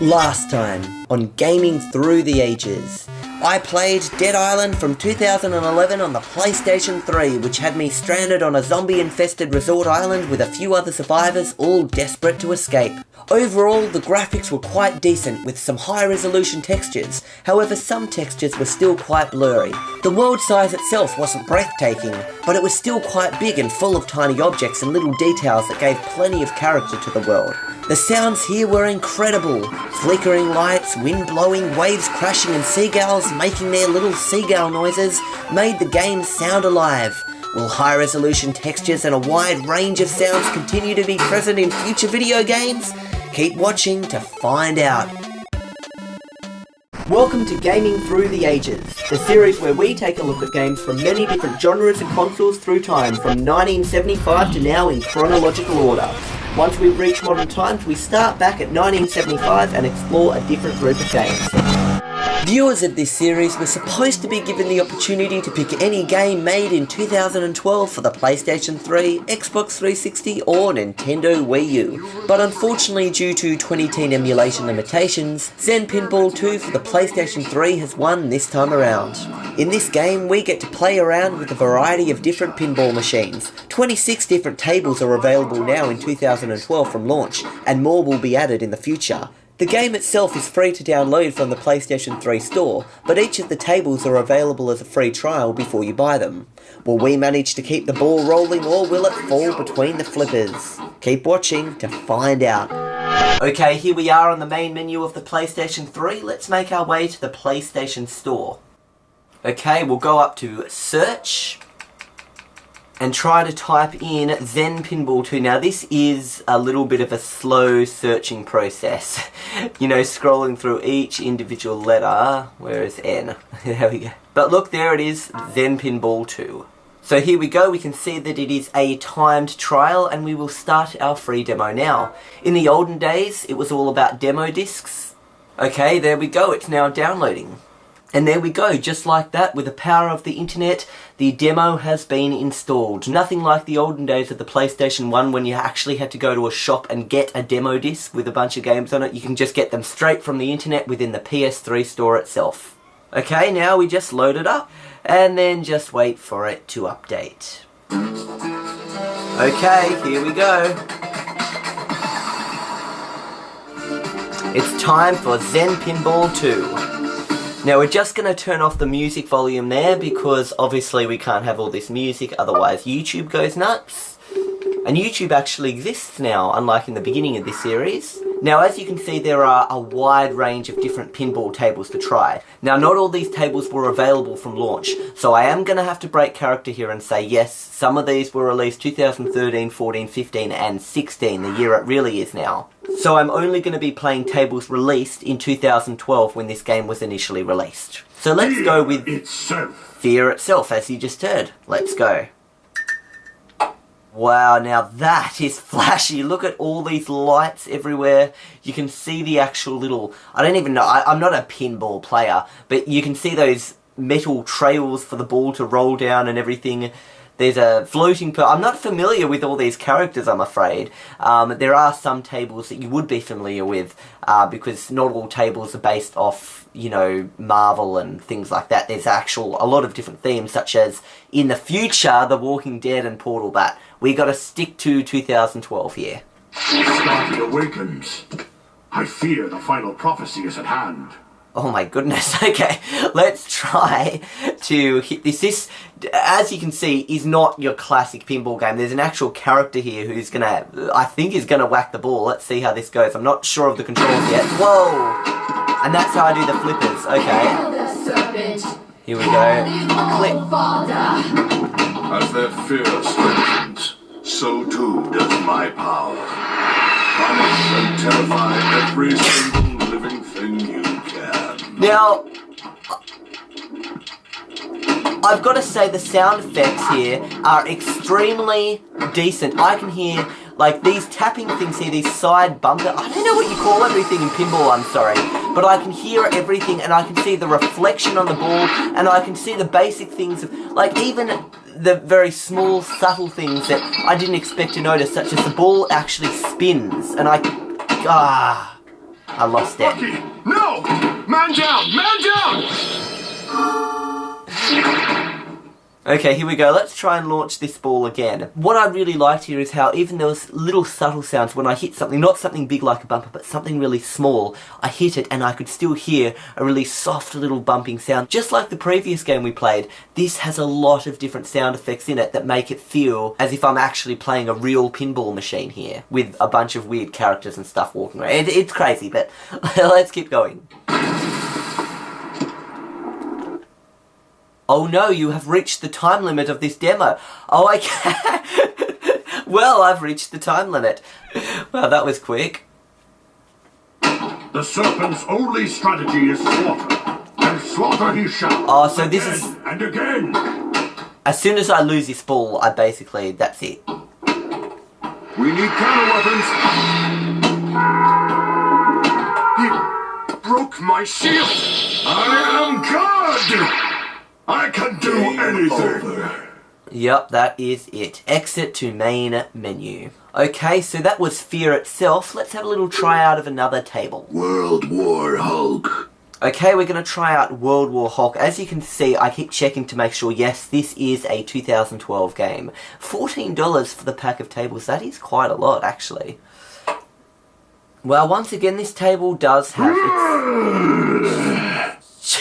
Last time on Gaming Through the Ages, I played Dead Island from 2011 on the PlayStation 3, which had me stranded on a zombie-infested resort island with a few other survivors, all desperate to escape. Overall, the graphics were quite decent, with some high-resolution textures. However, some textures were still quite blurry. The world size itself wasn't breathtaking, but it was still quite big and full of tiny objects and little details that gave plenty of character to the world. The sounds here were incredible. Flickering lights, wind blowing, waves crashing and seagulls making their little seagull noises made the game sound alive. Will high-resolution textures and a wide range of sounds continue to be present in future video games? Keep watching to find out. Welcome to Gaming Through the Ages, the series where we take a look at games from many different genres and consoles through time, from 1975 to now in chronological order. Once we reach modern times, we start back at 1975 and explore a different group of games. Viewers of this series were supposed to be given the opportunity to pick any game made in 2012 for the PlayStation 3, Xbox 360 or Nintendo Wii U, but unfortunately due to 2010 emulation limitations, Zen Pinball 2 for the PlayStation 3 has won this time around. In this game, we get to play around with a variety of different pinball machines. 26 different tables are available now in 2012 from launch, and more will be added in the future. The game itself is free to download from the PlayStation 3 store, but each of the tables are available as a free trial before you buy them. Will we manage to keep the ball rolling, or will it fall between the flippers? Keep watching to find out. Okay, here we are on the main menu of the PlayStation 3. Let's make our way to the PlayStation Store. Okay, we'll go up to Search and try to type in Zen Pinball 2. Now this is a little bit of a slow searching process. You know, scrolling through each individual letter. Where is N? There we go. But look, there it is, Zen Pinball 2. So here we go, we can see that it is a timed trial, and we will start our free demo now. In the olden days, it was all about demo discs. Okay, there we go, it's now downloading. And there we go, just like that, with the power of the internet, the demo has been installed. Nothing like the olden days of the PlayStation 1 when you actually had to go to a shop and get a demo disc with a bunch of games on it. You can just get them straight from the internet within the PS3 store itself. Okay, now we just load it up, and then just wait for it to update. Okay, here we go. It's time for Zen Pinball 2. Now we're just going to turn off the music volume there, because obviously we can't have all this music, otherwise YouTube goes nuts. And YouTube actually exists now, unlike in the beginning of this series. Now as you can see, there are a wide range of different pinball tables to try. Now not all these tables were available from launch, so I am going to have to break character here and say yes, some of these were released 2013, 14, 15 and 16, the year it really is now. So I'm only going to be playing tables released in 2012 when this game was initially released. So let's go with Fear itself, as you just heard. Let's go. Wow, now that is flashy. Look at all these lights everywhere. You can see the actual little... I don't even know, I'm not a pinball player, but you can see those metal trails for the ball to roll down and everything. There's a floating... I'm not familiar with all these characters, I'm afraid. There are some tables that you would be familiar with, because not all tables are based off, you know, Marvel and things like that. There's a lot of different themes, such as, in the future, The Walking Dead and Portal, but we gotta stick to 2012 here. Starving awakens. I fear the final prophecy is at hand. Oh my goodness, okay, let's try to hit this. This, as you can see, is not your classic pinball game. There's an actual character here who's gonna, I think is gonna whack the ball. Let's see how this goes. I'm not sure of the controls yet. Whoa! And that's how I do the flippers, okay. Here we go. Click. As their fear strengthens, so too does my power. Punish and terrify every single living thing you can. Now, I've got to say the sound effects here are extremely decent. I can hear, like, these tapping things here, these side bumper, I don't know what you call everything in pinball, I'm sorry, but I can hear everything, and I can see the reflection on the ball, and I can see the basic things, like even the very small, subtle things that I didn't expect to notice, such as the ball actually spins, and I I lost it. Lucky! No! Man down! Man down! Okay, here we go. Let's try and launch this ball again. What I really liked here is how even those little subtle sounds when I hit something, not something big like a bumper, but something really small, I hit it and I could still hear a really soft little bumping sound. Just like the previous game we played, this has a lot of different sound effects in it that make it feel as if I'm actually playing a real pinball machine here with a bunch of weird characters and stuff walking around. It's crazy, but let's keep going. Oh no, you have reached the time limit of this demo. Oh, I can't. Well, I've reached the time limit. Well, that was quick. The serpent's only strategy is slaughter. And slaughter he shall. Oh, so this is... And again. As soon as I lose this ball, I basically... That's it. We need counter weapons. He broke my shield. I am God. I can do anything! Yep, that is it. Exit to main menu. Okay, so that was Fear itself. Let's have a little try out of another table. World War Hulk. Okay, we're going to try out World War Hulk. As you can see, I keep checking to make sure, yes, this is a 2012 game. $14 for the pack of tables. That is quite a lot, actually. Well, once again, this table does have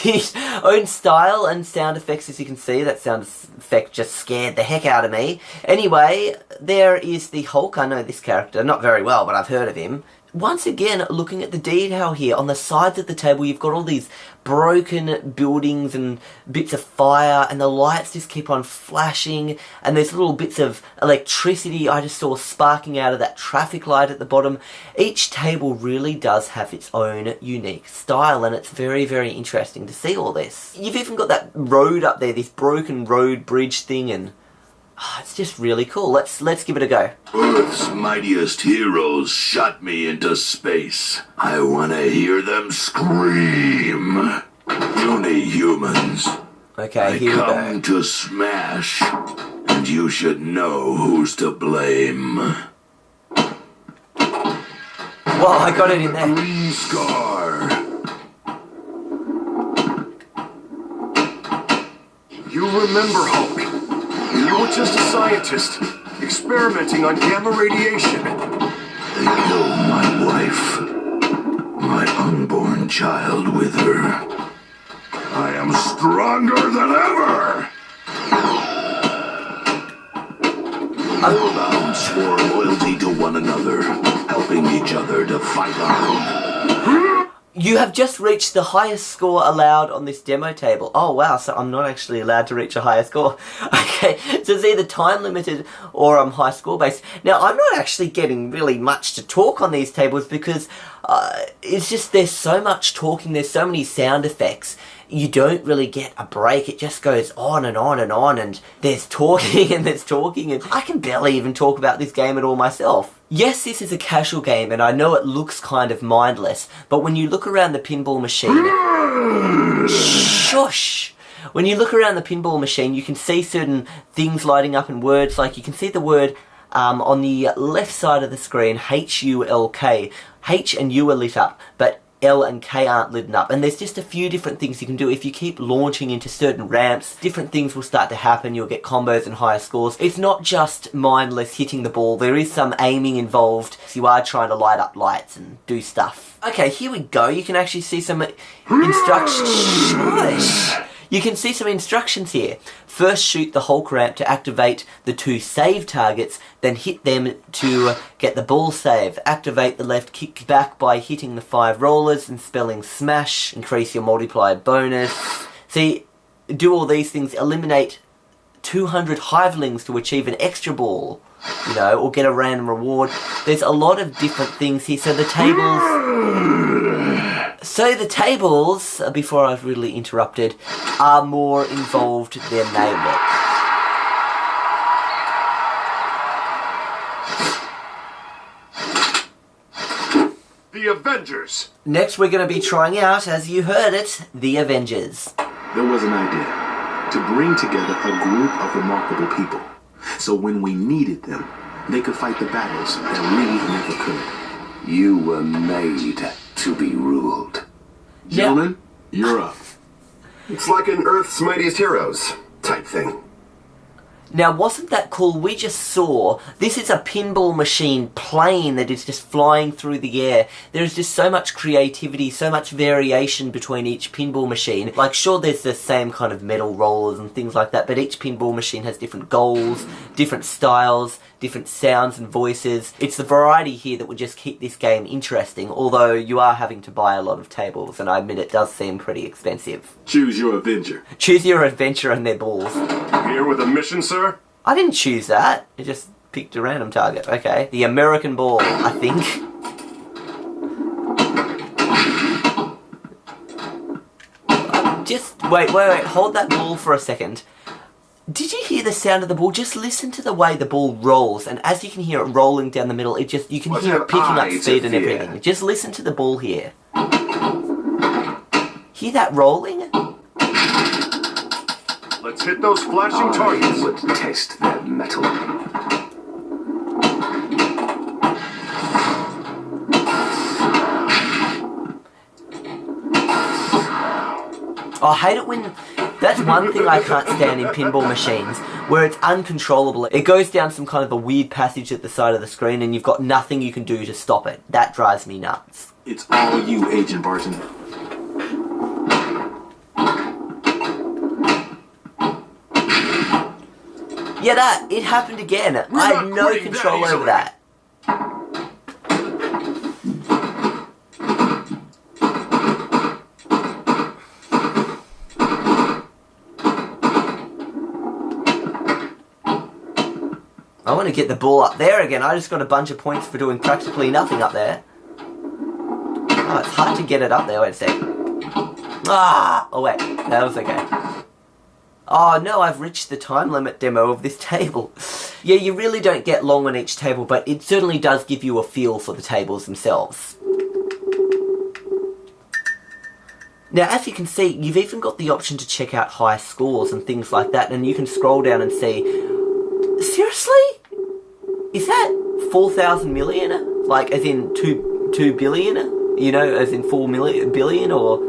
its own style and sound effects, as you can see. That sound effect just scared the heck out of me. Anyway, there is the Hulk. I know this character, not very well, but I've heard of him. Once again, looking at the detail here, on the sides of the table you've got all these broken buildings and bits of fire, and the lights just keep on flashing, and there's little bits of electricity I just saw sparking out of that traffic light at the bottom. Each table really does have its own unique style, and it's very, very interesting to see all this. You've even got that road up there, this broken road bridge thing, and it's just really cool. Let's give it a go. Earth's mightiest heroes shot me into space. I want to hear them scream. Puny humans. Okay, here we go. I come to smash, and you should know who's to blame. Whoa, I got it in there. Green Scar. You remember Hulk? You were just a scientist, experimenting on gamma radiation. They killed my wife, my unborn child with her. I am stronger than ever! Hellbound swore loyalty to one another, helping each other to fight on. You have just reached the highest score allowed on this demo table. Oh wow, so I'm not actually allowed to reach a higher score. Okay, so it's either time limited or high score based. Now I'm not actually getting really much to talk on these tables because it's just there's so much talking, there's so many sound effects. You don't really get a break. It just goes on and on and on, and there's talking and there's talking, and I can barely even talk about this game at all myself. Yes, this is a casual game, and I know it looks kind of mindless, but when you look around the pinball machine... Shush! When you look around the pinball machine, you can see certain things lighting up in words, like you can see the word on the left side of the screen, H-U-L-K. H and U are lit up, but L and K aren't lit up, and there's just a few different things you can do. If you keep launching into certain ramps, different things will start to happen. You'll get combos and higher scores. It's not just mindless hitting the ball. There is some aiming involved. So you are trying to light up lights and do stuff. Okay, here we go. You can actually see some instructions. You can see some instructions here. First, shoot the Hulk ramp to activate the 2 save targets, then hit them to get the ball save. Activate the left kickback by hitting the 5 rollers and spelling smash. Increase your multiplier bonus. See, do all these things. Eliminate 200 hivelings to achieve an extra ball, you know, or get a random reward. There's a lot of different things here. So the tables, before I've really interrupted, are more involved than they look. The Avengers! Next we're going to be trying out, as you heard it, the Avengers. There was an idea to bring together a group of remarkable people, so when we needed them, they could fight the battles that we never could. You were made to to be ruled. Gentlemen, you're up. it's like an Earth's Mightiest Heroes type thing. Now, wasn't that cool? We just saw, this is a pinball machine plane that is just flying through the air. There's just so much creativity, so much variation between each pinball machine. Like, sure, there's the same kind of metal rollers and things like that, but each pinball machine has different goals, different styles, different sounds and voices. It's the variety here that would just keep this game interesting, although you are having to buy a lot of tables, and I admit it does seem pretty expensive. Choose your adventure. Choose your adventure and their balls. Here with a mission, sir? I didn't choose that. It just picked a random target. Okay. The American ball, I think. Just wait. Hold that ball for a second. Did you hear the sound of the ball? Just listen to the way the ball rolls, and as you can hear it rolling down the middle, you can hear it picking up speed and everything. Just listen to the ball here. Hear that rolling? Let's hit those flashing targets. Let's test their metal. I hate it when... That's one thing I can't stand in pinball machines, where it's uncontrollable. It goes down some kind of a weird passage at the side of the screen and you've got nothing you can do to stop it. That drives me nuts. It's all you, Agent Barton. Yeah, it happened again. I had no control over that. I want to get the ball up there again. I just got a bunch of points for doing practically nothing up there. Oh, it's hard to get it up there. Wait a sec. Ah! Oh, wait. That was okay. Oh, no, I've reached the time limit demo of this table. Yeah, you really don't get long on each table, but it certainly does give you a feel for the tables themselves. Now, as you can see, you've even got the option to check out high scores and things like that, and you can scroll down and see... Seriously? Is that 4,000 million? Like, as in 2 billion? You know, as in 4 billion, or...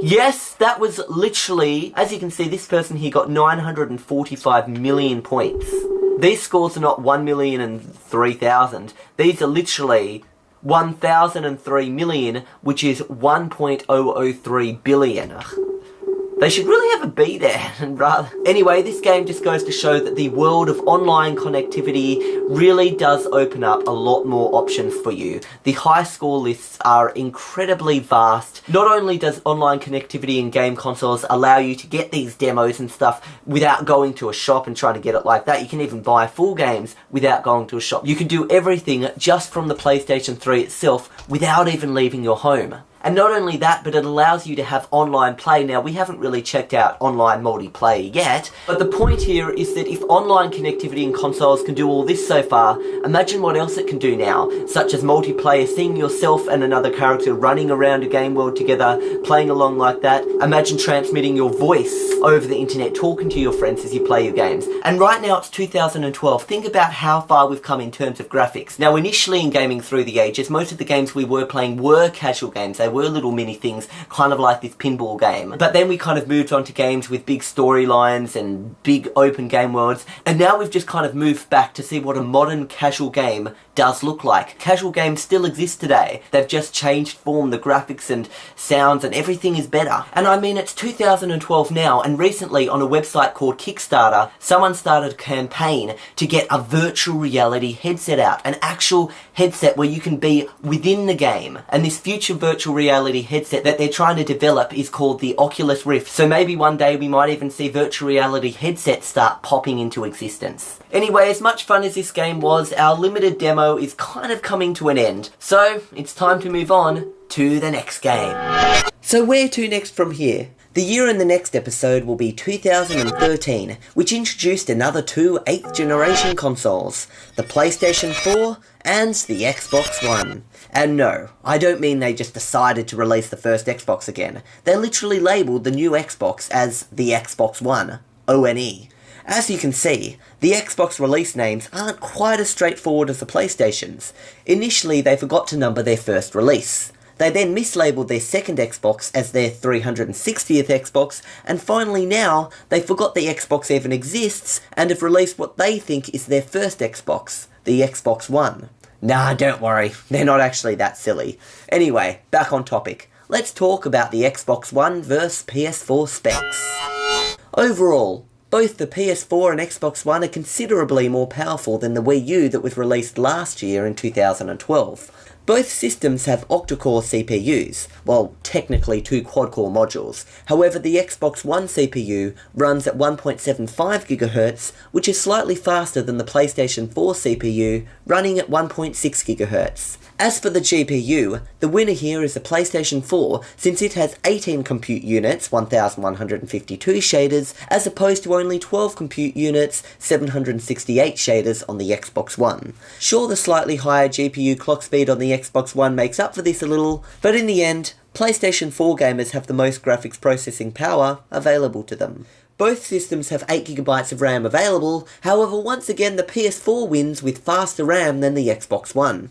Yes, that was literally... As you can see, this person here got 945 million points. These scores are not 1 million and 3,000. These are literally 1,003 million, which is 1.003 billion. They should really have a B there, rather. Anyway, this game just goes to show that the world of online connectivity really does open up a lot more options for you. The high score lists are incredibly vast. Not only does online connectivity in game consoles allow you to get these demos and stuff without going to a shop and trying to get it like that, you can even buy full games without going to a shop. You can do everything just from the PlayStation 3 itself without even leaving your home. And not only that, but it allows you to have online play. Now, we haven't really checked out online multiplayer yet, but the point here is that if online connectivity in consoles can do all this so far, imagine what else it can do now, such as multiplayer, seeing yourself and another character running around a game world together, playing along like that. Imagine transmitting your voice over the internet, talking to your friends as you play your games. And right now it's 2012. Think about how far we've come in terms of graphics. Now, initially in gaming through the ages, most of the games we were playing were casual games. They were little mini things, kind of like this pinball game. But then we kind of moved on to games with big storylines and big open game worlds, and now we've just kind of moved back to see what a modern casual game does look like. Casual games still exist today. They've just changed form, the graphics and sounds and everything is better. And I mean, it's 2012 now, and recently on a website called Kickstarter, someone started a campaign to get a virtual reality headset out, an actual headset where you can be within the game. And this future virtual reality headset that they're trying to develop is called the Oculus Rift. So maybe one day we might even see virtual reality headsets start popping into existence. Anyway, as much fun as this game was, our limited demo is kind of coming to an end. So it's time to move on to the next game. So where to next from here? The year in the next episode will be 2013, which introduced another two 8th generation consoles, the PlayStation 4 and the Xbox One. And no, I don't mean they just decided to release the first Xbox again. They literally labelled the new Xbox as the Xbox One, ONE. As you can see, the Xbox release names aren't quite as straightforward as the PlayStation's. Initially, they forgot to number their first release. They then mislabeled their second Xbox as their 360th Xbox, and finally now, they forgot the Xbox even exists and have released what they think is their first Xbox, the Xbox One. Nah, don't worry, they're not actually that silly. Anyway, back on topic. Let's talk about the Xbox One vs PS4 specs. Overall, both the PS4 and Xbox One are considerably more powerful than the Wii U that was released last year in 2012. Both systems have octa-core CPUs, well, technically 2 quad-core modules. However, the Xbox One CPU runs at 1.75 GHz, which is slightly faster than the PlayStation 4 CPU, running at 1.6 GHz. As for the GPU, the winner here is the PlayStation 4, since it has 18 compute units, 1152 shaders, as opposed to only 12 compute units, 768 shaders on the Xbox One. Sure, the slightly higher GPU clock speed on the Xbox One makes up for this a little, but in the end, PlayStation 4 gamers have the most graphics processing power available to them. Both systems have 8GB of RAM available, however once again the PS4 wins with faster RAM than the Xbox One.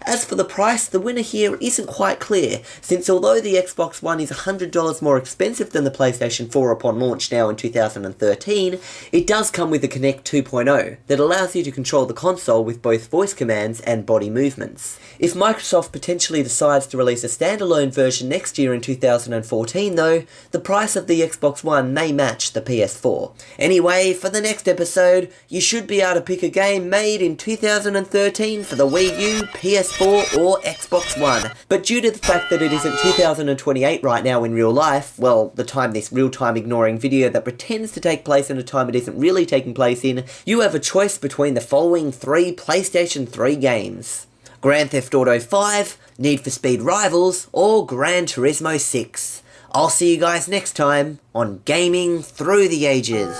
As for the price, the winner here isn't quite clear, since although the Xbox One is $100 more expensive than the PlayStation 4 upon launch now in 2013, it does come with the Kinect 2.0 that allows you to control the console with both voice commands and body movements. If Microsoft potentially decides to release a standalone version next year in 2014 though, the price of the Xbox One may match the PS4. Anyway, for the next episode, you should be able to pick a game made in 2013 for the Wii U, PS4 or Xbox One. But due to the fact that it isn't 2028 right now in real life, well, the time this real-time ignoring video that pretends to take place in a time it isn't really taking place in, you have a choice between the following 3 PlayStation 3 games: Grand Theft Auto 5, Need for Speed Rivals, or Gran Turismo 6. I'll see you guys next time on Gaming Through the Ages.